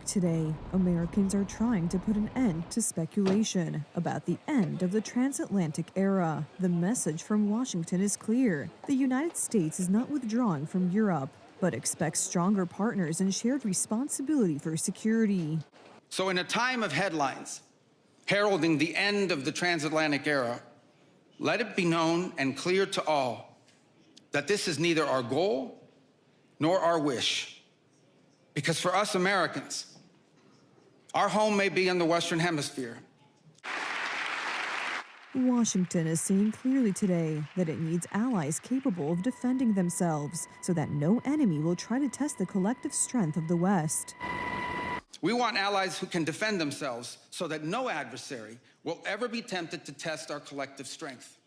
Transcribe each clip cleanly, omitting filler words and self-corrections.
week today, Americans are trying to put an end to speculation about the end of the transatlantic era. The message from Washington is clear. The United States is not withdrawing from Europe, but expects stronger partners and shared responsibility for security. So in a time of headlines heralding the end of the transatlantic era, let it be known and clear to all that this is neither our goal nor our wish. Because for us Americans, our home may be in the Western Hemisphere. Washington is saying clearly today that it needs allies capable of defending themselves so that no enemy will try to test the collective strength of the West. We want allies who can defend themselves so that no adversary will ever be tempted to test our collective strength.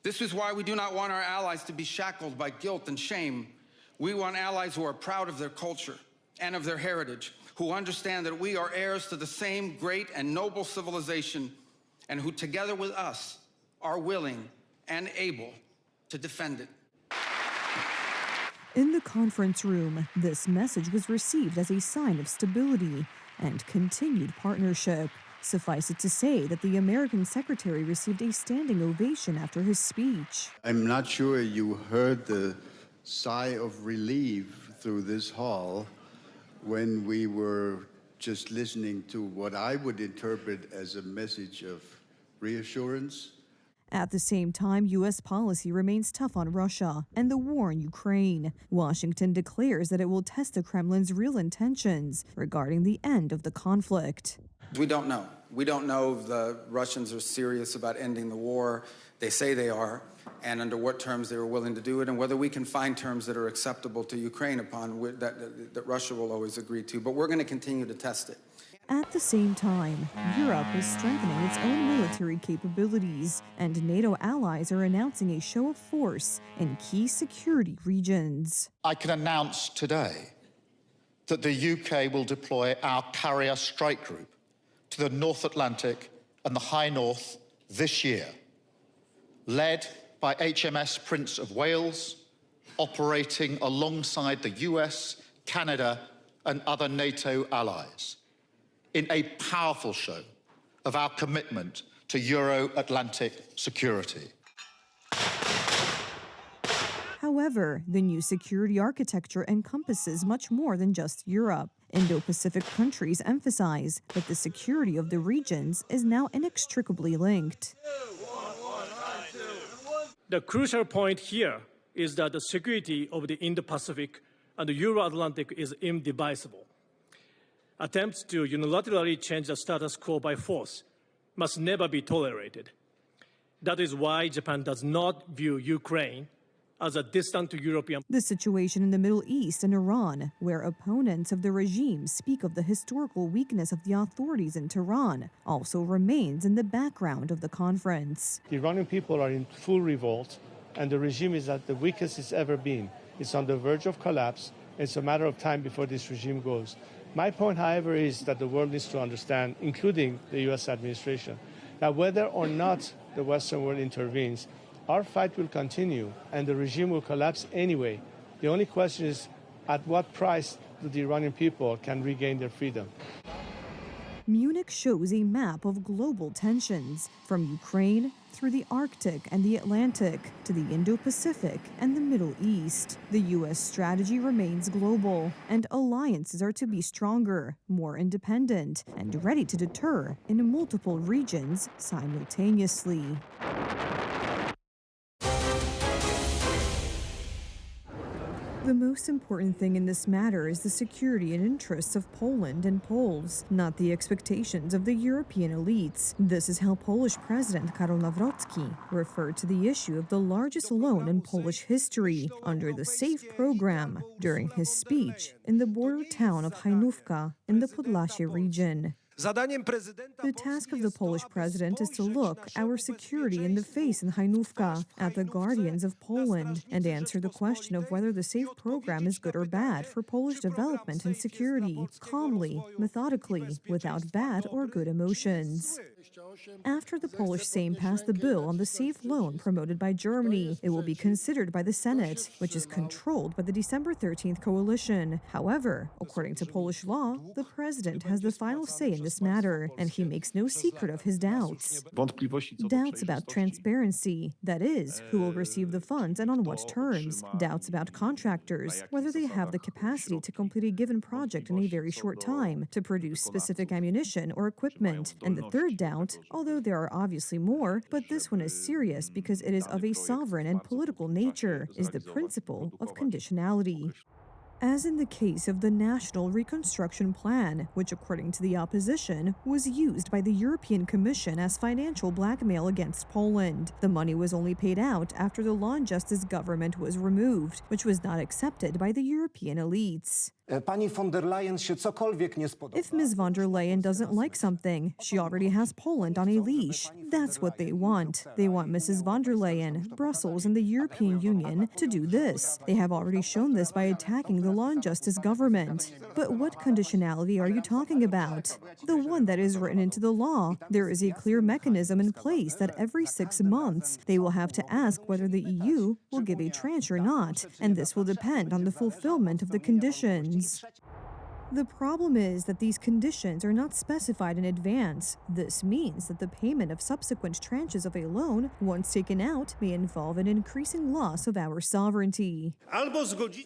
This is why we do not want our allies to be shackled by guilt and shame. We want allies who are proud of their culture and of their heritage, who understand that we are heirs to the same great and noble civilization, and who together with us are willing and able to defend it. In the conference room, this message was received as a sign of stability and continued partnership. Suffice it to say that the American secretary received a standing ovation after his speech. I'm not sure you heard the sigh of relief through this hall when we were just listening to what I would interpret as a message of reassurance. At the same time, U.S. policy remains tough on Russia and the war in Ukraine. Washington declares that it will test the Kremlin's real intentions regarding the end of the conflict. We don't know. We don't know if the Russians are serious about ending the war. They say they are, and under what terms they were willing to do it, and whether we can find terms that are acceptable to Ukraine upon that Russia will always agree to. But we're going to continue to test it. At the same time, Europe is strengthening its own military capabilities, and NATO allies are announcing a show of force in key security regions. I can announce today that the UK will deploy our carrier strike group to the North Atlantic and the High North this year, led by HMS Prince of Wales, operating alongside the US, Canada, and other NATO allies, in a powerful show of our commitment to Euro-Atlantic security. However, the new security architecture encompasses much more than just Europe. Indo-Pacific countries emphasize that the security of the regions is now inextricably linked. The crucial point here is that the security of the Indo-Pacific and the Euro-Atlantic is indivisible. Attempts to unilaterally change the status quo by force must never be tolerated. That is why Japan does not view Ukraine as a distant European. The situation in the Middle East and Iran, where opponents of the regime speak of the historical weakness of the authorities in Tehran, also remains in the background of the conference. The Iranian people are in full revolt, and the regime is at the weakest it's ever been. It's on the verge of collapse. It's a matter of time before this regime goes. My point, however, is that the world needs to understand, including the U.S. administration, that whether or not the Western world intervenes, our fight will continue and the regime will collapse anyway. The only question is at what price do the Iranian people can regain their freedom. Munich shows a map of global tensions, from Ukraine through the Arctic and the Atlantic to the Indo-Pacific and the Middle East. The U.S. strategy remains global, and alliances are to be stronger, more independent, and ready to deter in multiple regions simultaneously. The most important thing in this matter is the security and interests of Poland and Poles, not the expectations of the European elites. This is how Polish President Karol Nawrocki referred to the issue of the largest loan in Polish history under the SAFE program during his speech in the border town of Hajnówka in the Podlasie region. The task of the Polish president is to look our security in the face in Hajnówka at the guardians of Poland and answer the question of whether the SAFE program is good or bad for Polish development and security, calmly, methodically, without bad or good emotions. After the Polish Sejm passed the bill on the safe loan promoted by Germany, it will be considered by the Senate, which is controlled by the December 13th coalition. However, according to Polish law, the president has the final say in this matter, and he makes no secret of his doubts. Doubts about transparency, that is, who will receive the funds and on what terms. Doubts about contractors, whether they have the capacity to complete a given project in a very short time, to produce specific ammunition or equipment. And the third doubt, although there are obviously more, but this one is serious because it is of a sovereign and political nature, is the principle of conditionality. As in the case of the National Reconstruction Plan, which according to the opposition, was used by the European Commission as financial blackmail against Poland. The money was only paid out after the Law and Justice government was removed, which was not accepted by the European elites. Pani von der Leyen się cokolwiek nie spodoba. If Ms. von der Leyen doesn't like something, she already has Poland on a leash. That's what they want. They want Mrs. von der Leyen, Brussels, and the European Union to do this. They have already shown this by attacking the Law and Justice government. But what conditionality are you talking about? The one that is written into the law. There is a clear mechanism in place that every 6 months they will have to ask whether the EU will give a tranche or not, and this will depend on the fulfillment of the conditions. The problem is that these conditions are not specified in advance. This means that the payment of subsequent tranches of a loan, once taken out, may involve an increasing loss of our sovereignty.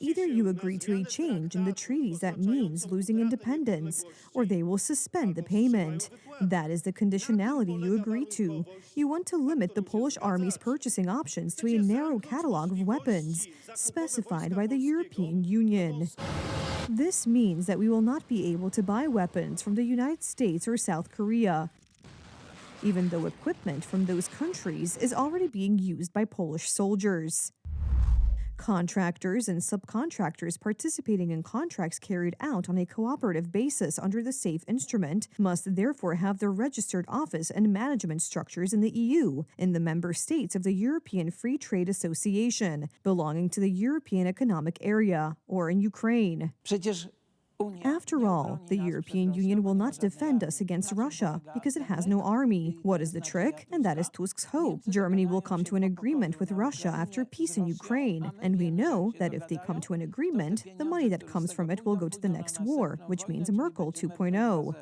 Either you agree to a change in the treaties that means losing independence, or they will suspend the payment. That is the conditionality you agree to. You want to limit the Polish army's purchasing options to a narrow catalog of weapons, specified by the European Union. This means that we will not be able to buy weapons from the United States or South Korea, even though equipment from those countries is already being used by Polish soldiers. Contractors and subcontractors participating in contracts carried out on a cooperative basis under the SAFE instrument must therefore have their registered office and management structures in the EU, in the member states of the European Free Trade Association, belonging to the European Economic Area, or in Ukraine. After all, the European Union will not defend us against Russia because it has no army. What is the trick? And that is Tusk's hope. Germany will come to an agreement with Russia after peace in Ukraine. And we know that if they come to an agreement, the money that comes from it will go to the next war, which means Merkel 2.0.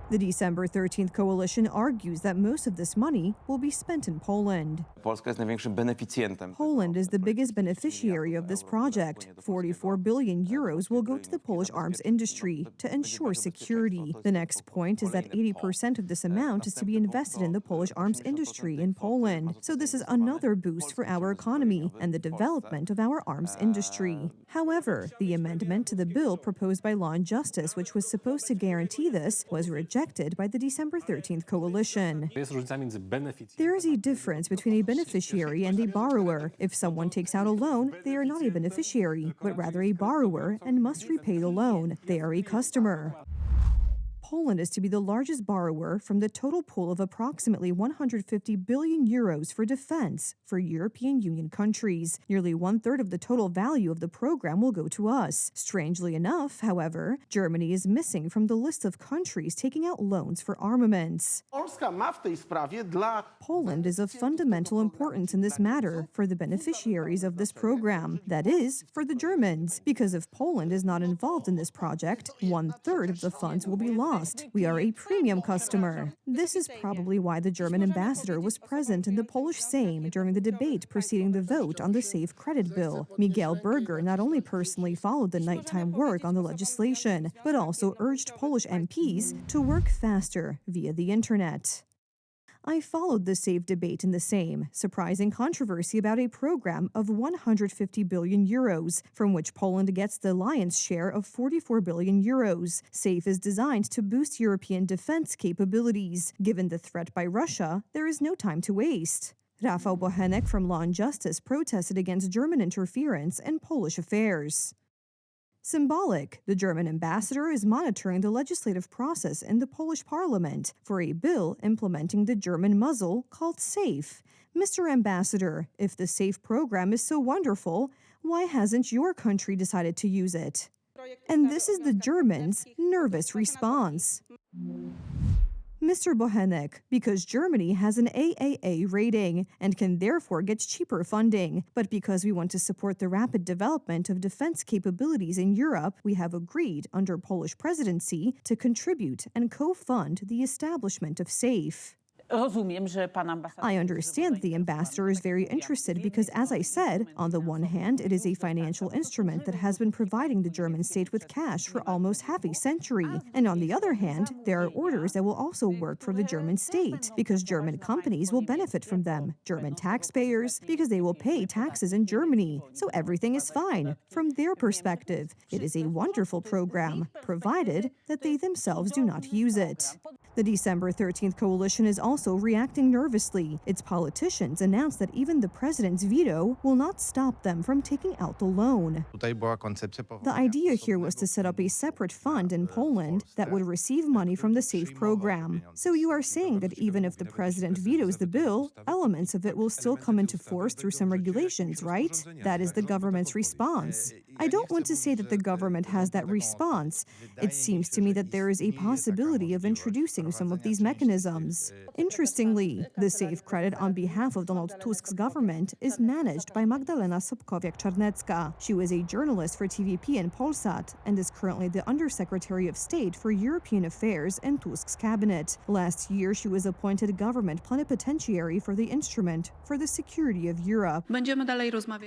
The December 13th coalition argues that most of this money will be spent in Poland. Poland is the biggest beneficiary of this project. 44 billion euros will go to the Polish arms industry to ensure security. The next point is that 80% of this amount is to be invested in the Polish arms industry in Poland. So this is another boost for our economy and the development of our arms industry. However, the amendment to the bill proposed by Law and Justice, which was supposed to guarantee this, was rejected by the December 13th coalition. There is a difference between a beneficiary and a borrower. If someone takes out a loan, they are not a beneficiary, but rather a borrower and must repay the loan. They are a customer. Poland is to be the largest borrower from the total pool of approximately 150 billion euros for defense for European Union countries. Nearly 1/3 of the total value of the program will go to us. Strangely enough, however, Germany is missing from the list of countries taking out loans for armaments. Poland is of fundamental importance in this matter for the beneficiaries of this program, that is, for the Germans, because if Poland is not involved in this project, 1/3 of the funds will be lost. We are a premium customer. This is probably why the German ambassador was present in the Polish Sejm during the debate preceding the vote on the Safe Credit Bill. Miguel Berger not only personally followed the nighttime work on the legislation, but also urged Polish MPs to work faster via the internet. I followed the SAFE debate in the Sejm, surprising controversy about a program of 150 billion euros, from which Poland gets the lion's share of 44 billion euros. SAFE is designed to boost European defense capabilities. Given the threat by Russia, there is no time to waste. Rafał Bochenek from Law and Justice protested against German interference in Polish affairs. Symbolic, the German ambassador is monitoring the legislative process in the Polish parliament for a bill implementing the German muzzle called SAFE. Mr. Ambassador, if the SAFE program is so wonderful, why hasn't your country decided to use it? And this is the Germans' nervous response. Mr. Bohenek, because Germany has an AAA rating and can therefore get cheaper funding. But because we want to support the rapid development of defense capabilities in Europe, we have agreed under Polish presidency to contribute and co-fund the establishment of SAFE. I understand the ambassador is very interested because, as I said, on the one hand, it is a financial instrument that has been providing the German state with cash for almost half a century. And on the other hand, there are orders that will also work for the German state because German companies will benefit from them, German taxpayers, because they will pay taxes in Germany. So everything is fine. From their perspective, it is a wonderful program, provided that they themselves do not use it. The December 13th coalition is also reacting nervously. Its politicians announced that even the president's veto will not stop them from taking out the loan. The idea here was to set up a separate fund in Poland that would receive money from the SAFE program. So you are saying that even if the president vetoes the bill, elements of it will still come into force through some regulations, right? That is the government's response. I don't want to say that the government has that response. It seems to me that there is a possibility of introducing some of these mechanisms. Interestingly, the SAFE credit on behalf of Donald Tusk's government is managed by Magdalena Sobkowiak-Czarnecka. She was a journalist for TVP and Polsat and is currently the Undersecretary of State for European Affairs in Tusk's cabinet. Last year, she was appointed government plenipotentiary for the Instrument for the Security of Europe.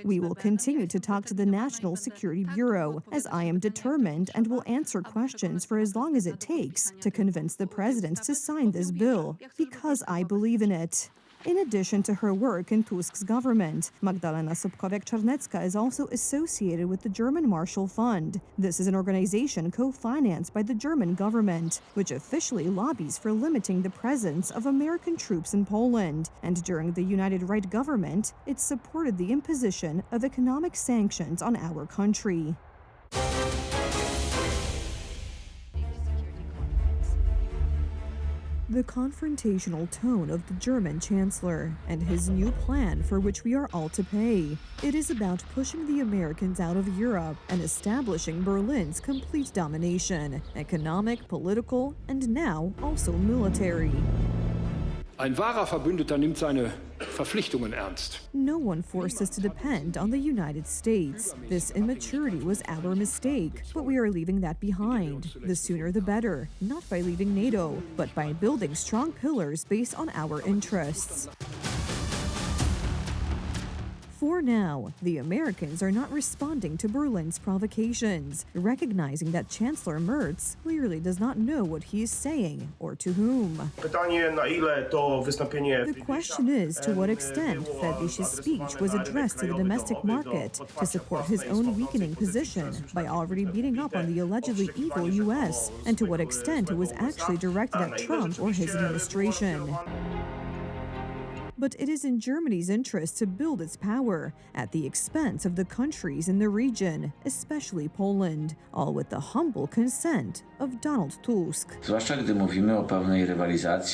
We will continue to talk to the National Security Bureau, as I am determined and will answer questions for as long as it takes to convince the president to sign this bill, because I believe in it. In addition to her work in Tusk's government, Magdalena Sobkowiak-Czarnecka is also associated with the German Marshall Fund. This is an organization co-financed by the German government, which officially lobbies for limiting the presence of American troops in Poland. And during the United Right government, it supported the imposition of economic sanctions on our country. The confrontational tone of the German chancellor and his new plan for which we are all to pay. It is about pushing the Americans out of Europe and establishing Berlin's complete domination, economic, political, and now also military. Ein wahrer Verbündeter nimmt seine Verpflichtungen ernst. No one forced us to depend on the United States. This immaturity was our mistake, but we are leaving that behind. The sooner the better, not by leaving NATO, but by building strong pillars based on our interests. For now, the Americans are not responding to Berlin's provocations, recognizing that Chancellor Merz clearly does not know what he is saying or to whom. The question is to what extent Friedrich's speech was addressed to the domestic market to support his own weakening position by already beating up on the allegedly evil U.S., and to what extent it was actually directed at Trump or his administration. But it is in Germany's interest to build its power at the expense of the countries in the region, especially Poland, all with the humble consent of Donald Tusk.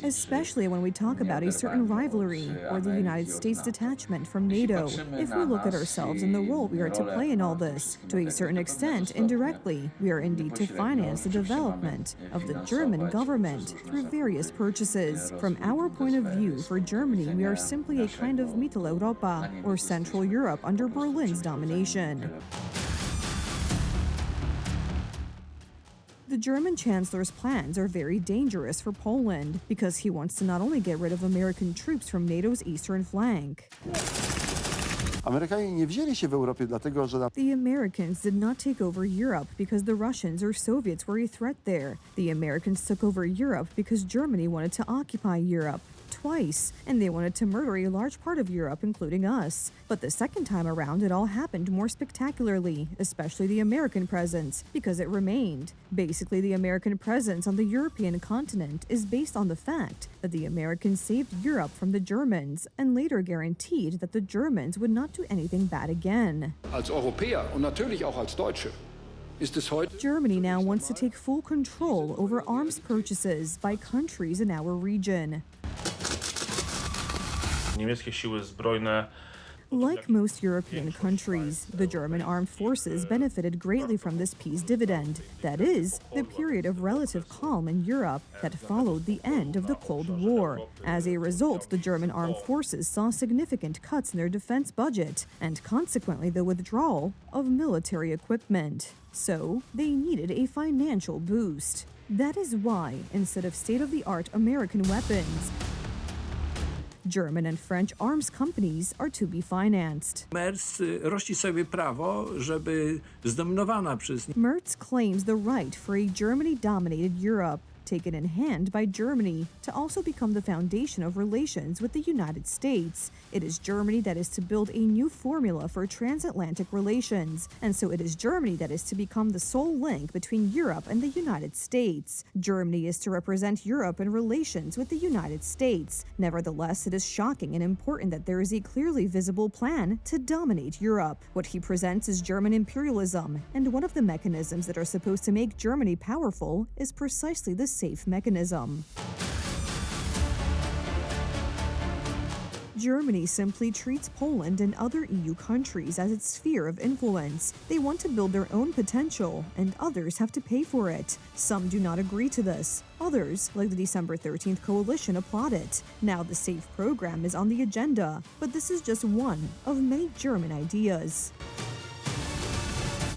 Especially when we talk about a certain rivalry or the United States detachment from NATO. If we look at ourselves and the role we are to play in all this, to a certain extent, indirectly, we are indeed to finance the development of the German government through various purchases. From our point of view, for Germany, we are simply a kind of Mitteleuropa, or Central Europe under Berlin's domination. The German chancellor's plans are very dangerous for Poland because he wants to not only get rid of American troops from NATO's eastern flank. The Americans did not take over Europe because the Russians or Soviets were a threat there. The Americans took over Europe because Germany wanted to occupy Europe twice, and they wanted to murder a large part of Europe, including us. But the second time around, it all happened more spectacularly, especially the American presence, because it remained. Basically, the American presence on the European continent is based on the fact that the Americans saved Europe from the Germans and later guaranteed that the Germans would not do anything bad again. Als Europäer und natürlich auch als Deutsche ist es heute. Germany now wants to take full control over arms purchases by countries in our region. Niemieckie siły zbrojne Like most European countries, the German armed forces benefited greatly from this peace dividend. That is, the period of relative calm in Europe that followed the end of the Cold War. As a result, the German armed forces saw significant cuts in their defense budget and consequently the withdrawal of military equipment. So, they needed a financial boost. That is why, instead of state-of-the-art American weapons, German and French arms companies are to be financed. Merz rości sobie prawo, żeby zdominowana przez Merz claims the right for a Germany-dominated Europe, taken in hand by Germany, to also become the foundation of relations with the United States. It is Germany that is to build a new formula for transatlantic relations, and so it is Germany that is to become the sole link between Europe and the United States. Germany is to represent Europe in relations with the United States. Nevertheless, it is shocking and important that there is a clearly visible plan to dominate Europe. What he presents is German imperialism, and one of the mechanisms that are supposed to make Germany powerful is precisely the safe mechanism. Germany simply treats Poland and other EU countries as its sphere of influence. They want to build their own potential, and others have to pay for it. Some do not agree to this. Others, like the December 13th coalition, applaud it. Now the SAFE program is on the agenda, but this is just one of many German ideas.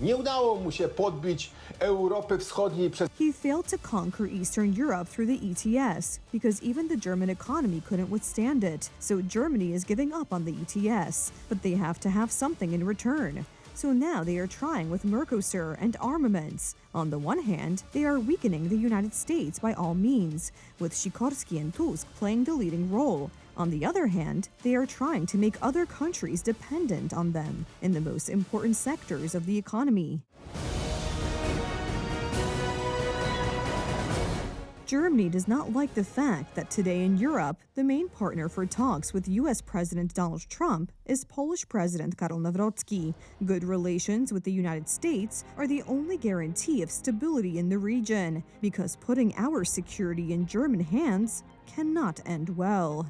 Nie udało mu się podbić Europy Wschodniej przez... He failed to conquer Eastern Europe through the ETS because even the German economy couldn't withstand it. So Germany is giving up on the ETS, but they have to have something in return. So now they are trying with Mercosur and armaments. On the one hand, they are weakening the United States by all means, with Sikorski and Tusk playing the leading role. On the other hand, they are trying to make other countries dependent on them in the most important sectors of the economy. Germany does not like the fact that today in Europe, the main partner for talks with U.S. President Donald Trump is Polish President Karol Nawrocki. Good relations with the United States are the only guarantee of stability in the region, because putting our security in German hands cannot end well.